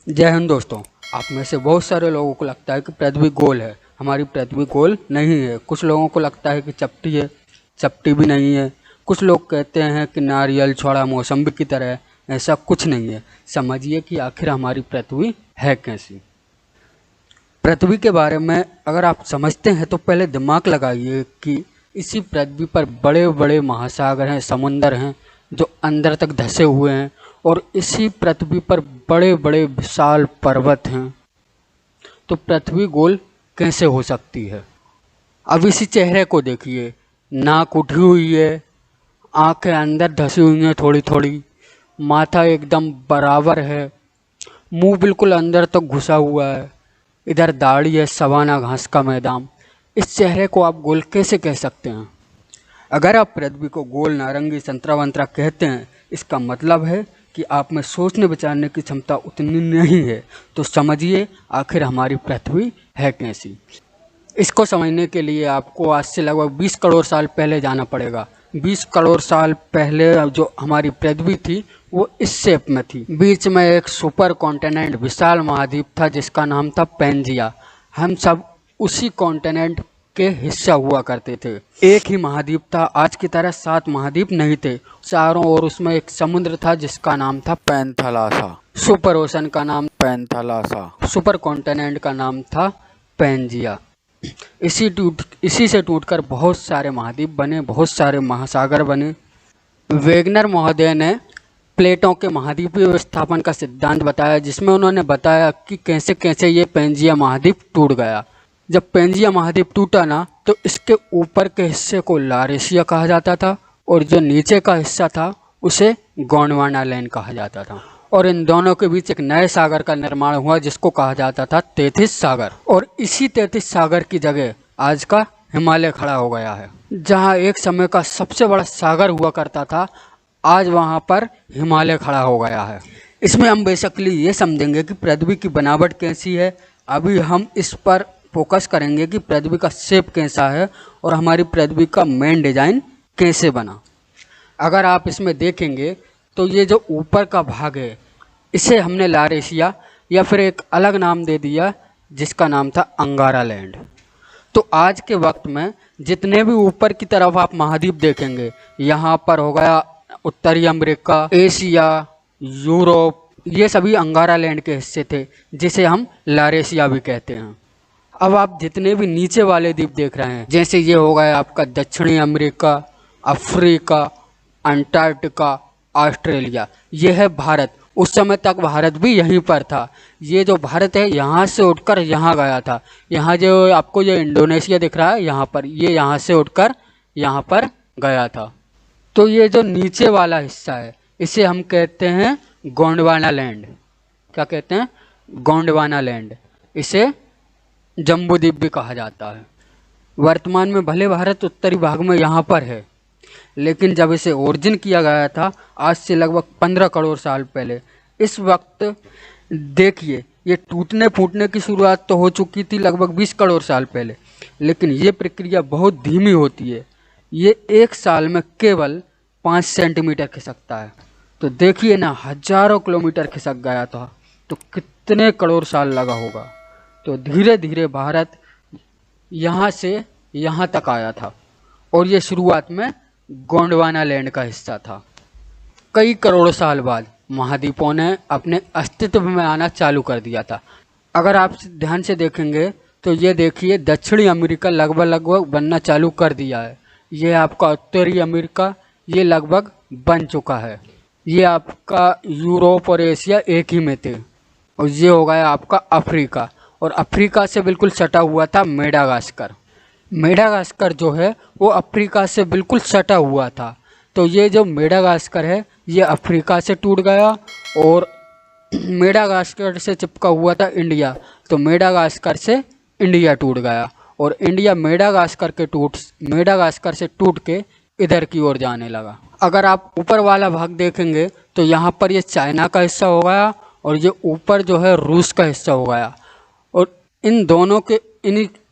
जय हिंद दोस्तों। आप में से बहुत सारे लोगों को लगता है कि पृथ्वी गोल है। हमारी पृथ्वी गोल नहीं है। कुछ लोगों को लगता है कि चपटी है, चपटी भी नहीं है। कुछ लोग कहते हैं कि नारियल छोड़ा मौसम्बी की तरह है। ऐसा कुछ नहीं है। समझिए कि आखिर हमारी पृथ्वी है कैसी। पृथ्वी के बारे में अगर आप समझते हैं तो पहले दिमाग लगाइए कि इसी पृथ्वी पर बड़े बड़े महासागर हैं, समुंदर हैं जो अंदर तक धंसे हुए हैं, और इसी पृथ्वी पर बड़े बड़े विशाल पर्वत हैं। तो पृथ्वी गोल कैसे हो सकती है? अब इसी चेहरे को देखिए, नाक उठी हुई है, आंखें अंदर धंसी हुई हैं थोड़ी थोड़ी, माथा एकदम बराबर है, मुंह बिल्कुल अंदर तक घुसा हुआ है, इधर दाढ़ी है, सवाना घास का मैदान। इस चेहरे को आप गोल कैसे कह सकते हैं? अगर आप पृथ्वी को गोल, नारंगी, संतरा वंतरा कहते हैं, इसका मतलब है कि आप में सोचने विचारने की क्षमता उतनी नहीं है। तो समझिए आखिर हमारी पृथ्वी है कैसी। इसको समझने के लिए आपको आज से लगभग 20 करोड़ साल पहले जाना पड़ेगा। 20 करोड़ साल पहले जो हमारी पृथ्वी थी वो इस शेप में थी। बीच में एक सुपर कॉन्टिनेंट, विशाल महाद्वीप था जिसका नाम था पैंजिया। हम सब उसी कॉन्टिनेंट के हिस्सा हुआ करते थे। एक ही महाद्वीप था, आज की तरह 7 महाद्वीप नहीं थे। चारों ओर उसमें एक समुद्र था जिसका नाम था पैंथालासा। सुपर ओशन का नाम पैंथालासा, सुपर कॉन्टिनेंट का नाम था पैंजिया। इसी से टूटकर बहुत सारे महाद्वीप बने, बहुत सारे महासागर बने। वेगनर महोदय ने प्लेटों के महाद्वीपीय विस्थापन का सिद्धांत बताया, जिसमें उन्होंने बताया कि कैसे कैसे ये पैंजिया महाद्वीप टूट गया। जब पैंजिया महाद्वीप टूटा ना, तो इसके ऊपर के हिस्से को लारेशिया कहा जाता था और जो नीचे का हिस्सा था उसे गोंडवाना लैंड कहा जाता था। और इन दोनों के बीच एक नए सागर का निर्माण हुआ जिसको कहा जाता था तैथिस सागर। और इसी तैथिस सागर की जगह आज का हिमालय खड़ा हो गया है। जहाँ एक समय का सबसे बड़ा सागर हुआ करता था, आज वहाँ पर हिमालय खड़ा हो गया है। इसमें हम बेसिकली ये समझेंगे कि पृथ्वी की बनावट कैसी है। अभी हम इस पर फोकस करेंगे कि पृथ्वी का शेप कैसा है और हमारी पृथ्वी का मेन डिजाइन कैसे बना। अगर आप इसमें देखेंगे तो ये जो ऊपर का भाग है इसे हमने लारेशिया या फिर एक अलग नाम दे दिया जिसका नाम था अंगारा लैंड। तो आज के वक्त में जितने भी ऊपर की तरफ आप महाद्वीप देखेंगे, यहाँ पर हो गया उत्तरी अमेरिका, एशिया, यूरोप, ये सभी अंगारा लैंड के हिस्से थे जिसे हम लारेशिया भी कहते हैं। अब आप जितने भी नीचे वाले द्वीप देख रहे हैं, जैसे ये हो गया आपका दक्षिणी अमेरिका, अफ्रीका, अंटार्कटिका, ऑस्ट्रेलिया, ये है भारत। उस समय तक भारत भी यहीं पर था। ये जो भारत है यहाँ से उठकर यहाँ गया था। यहाँ जो आपको जो इंडोनेशिया दिख रहा है यहाँ पर, ये यहाँ से उठकर यहाँ पर गया था। तो ये जो नीचे वाला हिस्सा है इसे हम कहते हैं गोंडवाना लैंड। क्या कहते हैं? गोंडवाना लैंड। इसे जम्बूद्वीप भी कहा जाता है। वर्तमान में भले भारत उत्तरी भाग में यहाँ पर है, लेकिन जब इसे ओरिजिन किया गया था आज से लगभग 15 करोड़ साल पहले, इस वक्त देखिए ये टूटने फूटने की शुरुआत तो हो चुकी थी लगभग 20 करोड़ साल पहले, लेकिन ये प्रक्रिया बहुत धीमी होती है। ये एक साल में केवल 5 सेंटीमीटर खिसकता है। तो देखिए ना, हजारों किलोमीटर खिसक गया था, तो कितने करोड़ साल लगा होगा। तो धीरे धीरे भारत यहाँ से यहाँ तक आया था और ये शुरुआत में गोंडवाना लैंड का हिस्सा था। कई करोड़ साल बाद महाद्वीपों ने अपने अस्तित्व में आना चालू कर दिया था। अगर आप ध्यान से देखेंगे तो ये देखिए दक्षिणी अमेरिका लगभग बनना चालू कर दिया है। ये आपका उत्तरी अमेरिका ये लगभग बन चुका है। ये आपका यूरोप और एशिया एक ही में थे। और ये हो गया आपका अफ्रीका, और अफ्रीका से बिल्कुल सटा हुआ था मेडागास्कर। मेडागास्कर जो है वो अफ्रीका से बिल्कुल सटा हुआ था। तो ये जो मेडागास्कर है ये अफ्रीका से टूट गया, और मेडागास्कर से चिपका हुआ था इंडिया, तो मेडागास्कर से इंडिया टूट गया, और इंडिया मेडागास्कर से टूट के इधर की ओर जाने लगा। अगर आप ऊपर वाला भाग देखेंगे तो यहाँ पर ये चाइना का हिस्सा हो गया और ये ऊपर जो है रूस का हिस्सा हो गया। और इन दोनों के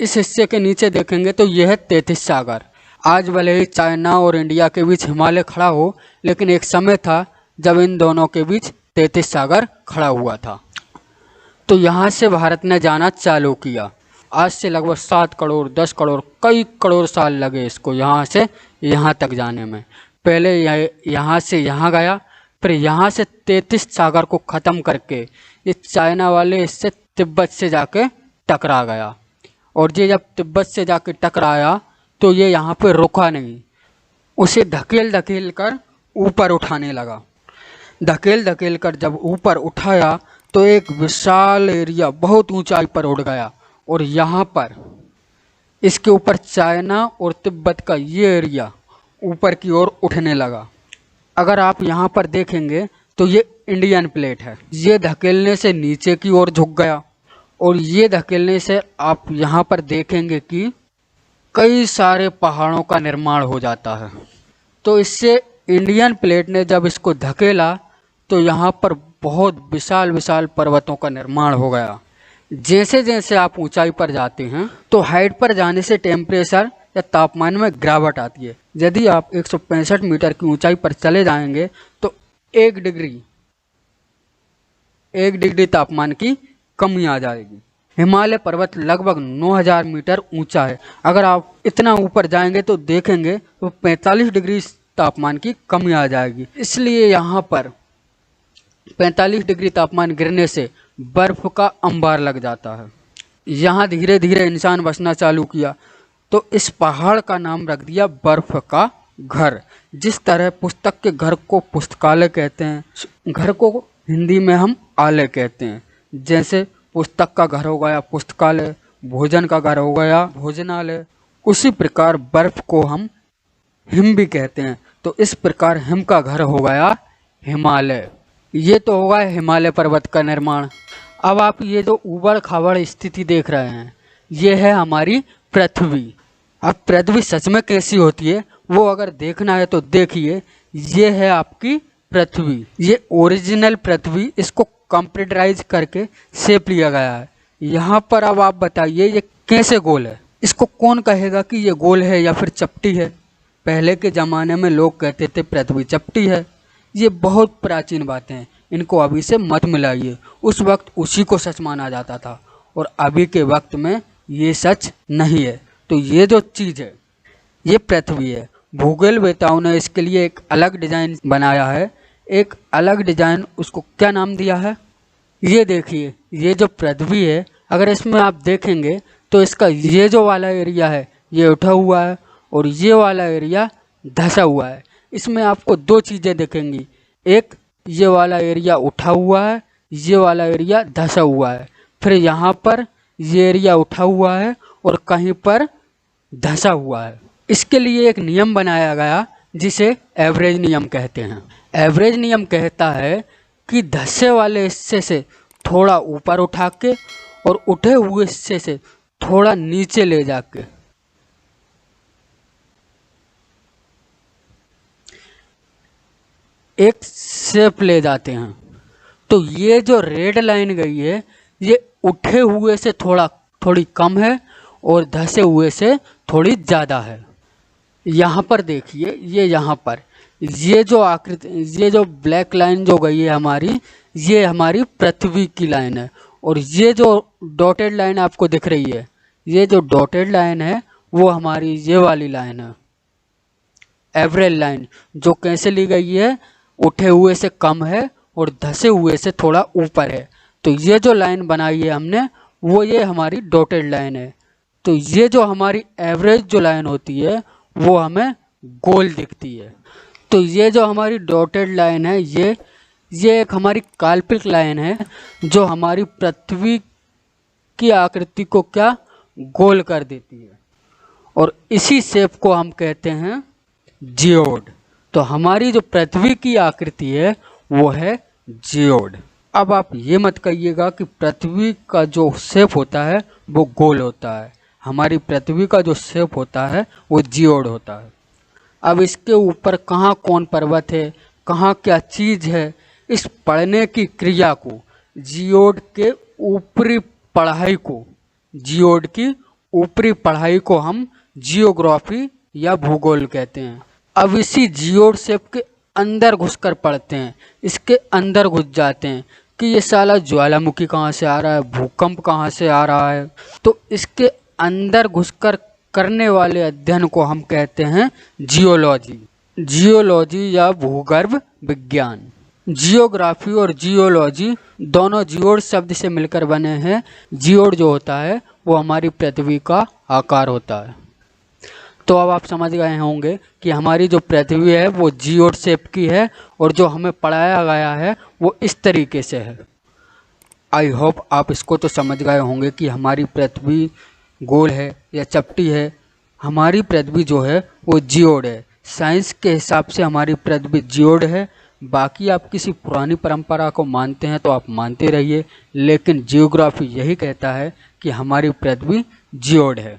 इस हिस्से के नीचे देखेंगे तो यह है तैथिस सागर। आज भले ही चाइना और इंडिया के बीच हिमालय खड़ा हो, लेकिन एक समय था जब इन दोनों के बीच तैथिस सागर खड़ा हुआ था। तो यहाँ से भारत ने जाना चालू किया। आज से लगभग 7 करोड़ 10 करोड़ कई करोड़ साल लगे इसको यहाँ से यहाँ तक जाने में। पहले यहाँ से यहाँ गया, फिर यहाँ से 33 सागर को ख़त्म करके ये चाइना वाले इससे तिब्बत से जाके टकरा गया। और ये जब तिब्बत से जाके टकराया तो ये यहाँ पे रुका नहीं, उसे धकेल धकेल कर ऊपर उठाने लगा। धकेल धकेल कर जब ऊपर उठाया तो एक विशाल एरिया बहुत ऊंचाई पर उड़ गया और यहाँ पर इसके ऊपर चाइना और तिब्बत का ये एरिया ऊपर की ओर उठने लगा। अगर आप यहाँ पर देखेंगे तो ये इंडियन प्लेट है, ये धकेलने से नीचे की ओर झुक गया और ये धकेलने से आप यहाँ पर देखेंगे कि कई सारे पहाड़ों का निर्माण हो जाता है। तो इससे इंडियन प्लेट ने जब इसको धकेला तो यहाँ पर बहुत विशाल विशाल पर्वतों का निर्माण हो गया। जैसे जैसे आप ऊंचाई पर जाते हैं तो हाइट पर जाने से टेम्परेचर या तापमान में गिरावट आती है। यदि आप 165 मीटर की ऊंचाई पर चले जाएंगे तो 1 डिग्री तापमान की कमी आ जाएगी। हिमालय पर्वत लगभग 9000 मीटर ऊंचा है। अगर आप इतना ऊपर जाएंगे तो देखेंगे तो 45 डिग्री तापमान की कमी आ जाएगी। इसलिए यहाँ पर 45 डिग्री तापमान गिरने से बर्फ का अंबार लग जाता है। यहाँ धीरे धीरे इंसान बसना चालू किया तो इस पहाड़ का नाम रख दिया बर्फ का घर। जिस तरह पुस्तक के घर को पुस्तकालय कहते हैं, घर को हिंदी में हम आलय कहते हैं। जैसे पुस्तक का घर हो गया पुस्तकालय, भोजन का घर हो गया भोजनालय, उसी प्रकार बर्फ को हम हिम भी कहते हैं। तो इस प्रकार हिम का घर हो गया हिमालय। ये तो होगा हिमालय पर्वत का निर्माण। अब आप ये जो उबड़ खाबड़ स्थिति देख रहे हैं ये है हमारी पृथ्वी। अब पृथ्वी सच में कैसी होती है वो अगर देखना है तो देखिए, ये है आपकी पृथ्वी। ये ओरिजिनल पृथ्वी, इसको कंप्यूटराइज करके शेप लिया गया है। यहाँ पर अब आप बताइए ये कैसे गोल है? इसको कौन कहेगा कि ये गोल है या फिर चपटी है? पहले के ज़माने में लोग कहते थे पृथ्वी चपटी है। ये बहुत प्राचीन बातें हैं, इनको अभी से मत मिलाइए। उस वक्त उसी को सच माना जाता था और अभी के वक्त में ये सच नहीं है। तो ये जो चीज़ है ये पृथ्वी है। भूगोलवेताओं ने इसके लिए एक अलग डिज़ाइन बनाया है, एक अलग डिज़ाइन, उसको क्या नाम दिया है? ये देखिए, ये जो पृथ्वी है अगर इसमें आप देखेंगे तो इसका ये जो वाला एरिया है ये उठा हुआ है और ये वाला एरिया धंसा हुआ है। इसमें आपको 2 चीज़ें दिखेंगी, एक ये वाला एरिया उठा हुआ है, ये वाला एरिया धंसा हुआ है। फिर यहाँ पर ये एरिया उठा हुआ है और कहीं पर धंसा हुआ है। इसके लिए एक नियम बनाया गया जिसे एवरेज नियम कहते हैं। एवरेज नियम कहता है कि धंसे वाले हिस्से से थोड़ा ऊपर उठा के और उठे हुए हिस्से से थोड़ा नीचे ले जाके एक शेप ले जाते हैं। तो ये जो रेड लाइन गई है ये उठे हुए से थोड़ी कम है और धंसे हुए से थोड़ी ज़्यादा है। यहाँ पर देखिए, ये यहाँ पर ये जो आकृति, ये जो ब्लैक लाइन जो गई है हमारी, ये हमारी पृथ्वी की लाइन है। और ये जो डॉटेड लाइन आपको दिख रही है, ये जो डॉटेड लाइन है वो हमारी ये वाली लाइन है, एवरेज लाइन, जो कैसे ली गई है? उठे हुए से कम है और धंसे हुए से थोड़ा ऊपर है। तो ये जो लाइन बनाई है हमने वो ये हमारी डॉटेड लाइन है। तो ये जो हमारी एवरेज जो लाइन होती है वो हमें गोल दिखती है। तो ये जो हमारी डॉटेड लाइन है ये एक हमारी काल्पनिक लाइन है जो हमारी पृथ्वी की आकृति को क्या गोल कर देती है और इसी शेप को हम कहते हैं जियोड। तो हमारी जो पृथ्वी की आकृति है वो है जियोड। अब आप ये मत कहिएगा कि पृथ्वी का जो शेप होता है वो गोल होता है। हमारी पृथ्वी का जो शेप होता है वो जियोड होता है। अब इसके ऊपर कहाँ कौन पर्वत है, कहाँ क्या चीज़ है, इस पढ़ने की क्रिया को, जियोड के ऊपरी पढ़ाई को, जियोड की ऊपरी पढ़ाई को हम जियोग्राफी या भूगोल कहते हैं। अब इसी जियोड शेप के अंदर घुसकर पढ़ते हैं, इसके अंदर घुस जाते हैं कि ये साला ज्वालामुखी कहाँ से आ रहा है, भूकंप कहाँ से आ रहा है। तो इसके अंदर घुसकर करने वाले अध्ययन को हम कहते हैं जियोलॉजी। जियोलॉजी या भूगर्भ विज्ञान। जियोग्राफी और जियोलॉजी दोनों जियोड शब्द से मिलकर बने हैं। जियोड जो होता है वो हमारी पृथ्वी का आकार होता है। तो अब आप समझ गए होंगे कि हमारी जो पृथ्वी है वो जियोड शेप की है और जो हमें पढ़ाया गया है वो इस तरीके से है। आई होप आप इसको तो समझ गए होंगे कि हमारी पृथ्वी गोल है या चपटी है। हमारी पृथ्वी जो है वो जियोड है। साइंस के हिसाब से हमारी पृथ्वी जियोड है। बाकी आप किसी पुरानी परंपरा को मानते हैं तो आप मानते रहिए, लेकिन जियोग्राफी यही कहता है कि हमारी पृथ्वी जियोड है।